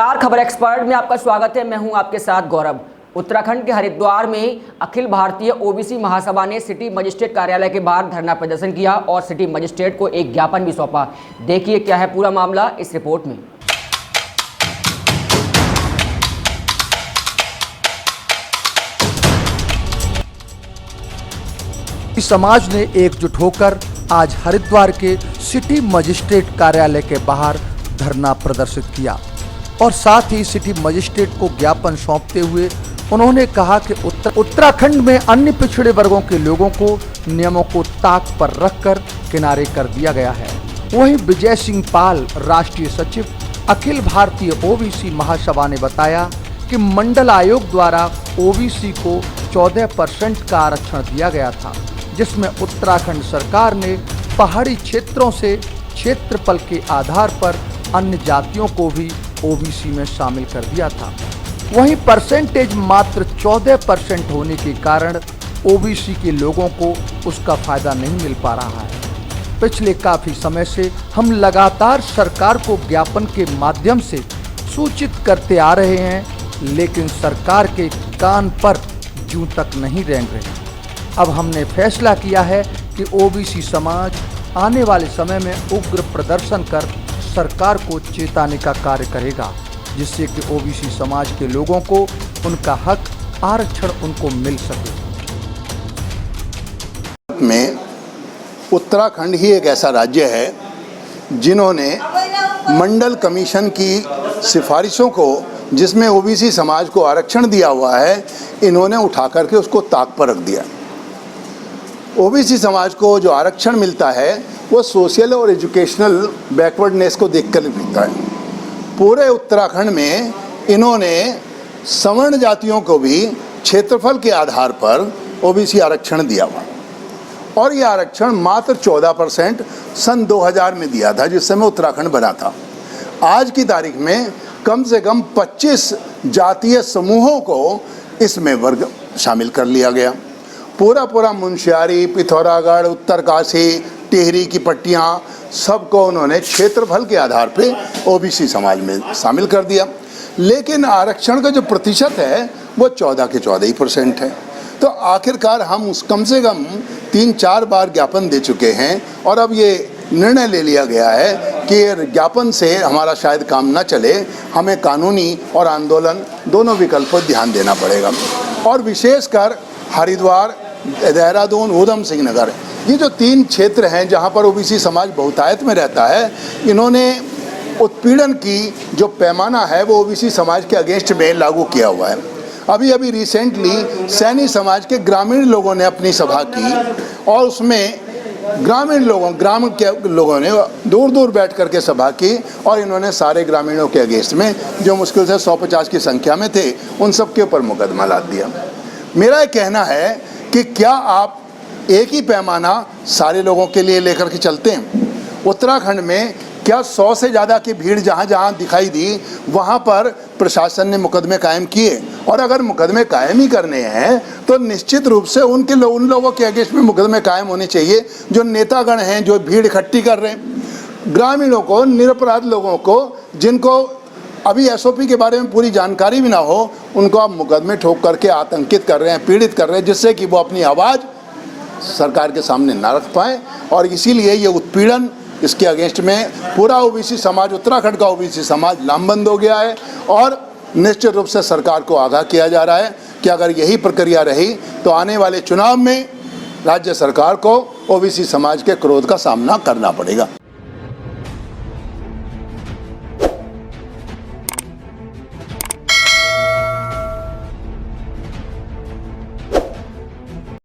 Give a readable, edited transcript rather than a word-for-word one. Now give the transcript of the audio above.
नमस्कार, खबर एक्सपर्ट में आपका स्वागत है। मैं हूं आपके साथ गौरव। उत्तराखंड के हरिद्वार में अखिल भारतीय ओबीसी महासभा ने सिटी मजिस्ट्रेट कार्यालय के बाहर धरना प्रदर्शन किया और सिटी मजिस्ट्रेट को एक ज्ञापन भी सौंपा। देखिए क्या है पूरा मामला इस रिपोर्ट में। समाज ने एकजुट होकर आज हरिद्वार के सिटी मजिस्ट्रेट कार्यालय के बाहर धरना प्रदर्शित किया और साथ ही सिटी मजिस्ट्रेट को ज्ञापन सौंपते हुए उन्होंने कहा कि उत्तराखंड में अन्य पिछड़े वर्गों के लोगों को नियमों को ताक पर रखकर किनारे कर दिया गया है। वहीं विजय सिंह पाल, राष्ट्रीय सचिव अखिल भारतीय ओबीसी महासभा ने बताया कि मंडल आयोग द्वारा ओबीसी को 14% का आरक्षण दिया गया था, जिसमें उत्तराखंड सरकार ने पहाड़ी क्षेत्रों से क्षेत्रफल के आधार पर अन्य जातियों को भी ओबीसी में शामिल कर दिया था। वहीं परसेंटेज मात्र 14% होने के कारण ओबीसी के लोगों को उसका फायदा नहीं मिल पा रहा है। पिछले काफी समय से हम लगातार सरकार को ज्ञापन के माध्यम से सूचित करते आ रहे हैं, लेकिन सरकार के कान पर जूं तक नहीं रेंग रही। अब हमने फैसला किया है कि ओबीसी समाज आने वाले समय में उग्र प्रदर्शन कर सरकार को चेताने का कार्य करेगा, जिससे कि ओबीसी समाज के लोगों को उनका हक, आरक्षण उनको मिल सके। में उत्तराखंड ही एक ऐसा राज्य है जिन्होंने मंडल कमीशन की सिफारिशों को, जिसमें ओबीसी समाज को आरक्षण दिया हुआ है, इन्होंने उठा करके उसको ताक पर रख दिया। ओबीसी समाज को जो आरक्षण मिलता है वो सोशल और एजुकेशनल बैकवर्डनेस को देखकर मिलता है। पूरे उत्तराखंड में इन्होंने सवर्ण जातियों को भी क्षेत्रफल के आधार पर ओबीसी आरक्षण दिया हुआ और ये आरक्षण मात्र 14% सन 2000 में दिया था, जिस समय उत्तराखंड बना था। आज की तारीख में कम से कम 25 जातीय समूहों को इसमें वर्ग शामिल कर लिया गया। पूरा मुंशियारी, पिथौरागढ़, उत्तरकाशी, टिहरी की पट्टियाँ सबको उन्होंने क्षेत्रफल के आधार पे ओबीसी समाज में शामिल कर दिया। लेकिन आरक्षण का जो प्रतिशत है वो 14 के 14% है। तो आखिरकार हम कम से कम 3-4 बार ज्ञापन दे चुके हैं और अब ये निर्णय ले लिया गया है कि ज्ञापन से हमारा शायद काम ना चले, हमें कानूनी और आंदोलन दोनों विकल्प पर ध्यान देना पड़ेगा। और विशेषकर हरिद्वार, देहरादून, ऊधम सिंह नगर, ये जो 3 क्षेत्र हैं जहाँ पर ओबीसी समाज बहुतायत में रहता है, इन्होंने उत्पीड़न की जो पैमाना है वो ओबीसी समाज के अगेंस्ट में लागू किया हुआ है। अभी रिसेंटली सैनी समाज के ग्रामीण लोगों ने अपनी सभा की और उसमें ग्राम के लोगों ने दूर बैठ करके सभा की और इन्होंने सारे ग्रामीणों के अगेंस्ट में, जो मुश्किल से 150 की संख्या में थे, उन सब के ऊपर मुकदमा लाद दिया। मेरा ये कहना है कि क्या आप एक ही पैमाना सारे लोगों के लिए लेकर के चलते हैं? उत्तराखंड में क्या 100 से ज़्यादा की भीड़ जहाँ दिखाई दी वहाँ पर प्रशासन ने मुकदमे कायम किए? और अगर मुकदमे कायम ही करने हैं तो निश्चित रूप से उन लोगों के अगेंस्ट में मुकदमे कायम होने चाहिए जो नेतागण हैं, जो भीड़ इकट्ठी कर रहे हैं। ग्रामीणों को, निरपराध लोगों को, जिनको अभी एसओपी के बारे में पूरी जानकारी भी ना हो, उनको आप मुकदमे ठोक करके आतंकित कर रहे हैं, पीड़ित कर रहे हैं, जिससे कि वो अपनी आवाज़ सरकार के सामने ना रख पाए। और इसीलिए ये उत्पीड़न, इसके अगेंस्ट में पूरा ओबीसी समाज, उत्तराखंड का ओबीसी समाज लामबंद हो गया है और निश्चित रूप से सरकार को आगाह किया जा रहा है कि अगर यही प्रक्रिया रही तो आने वाले चुनाव में राज्य सरकार को ओबीसी समाज के क्रोध का सामना करना पड़ेगा।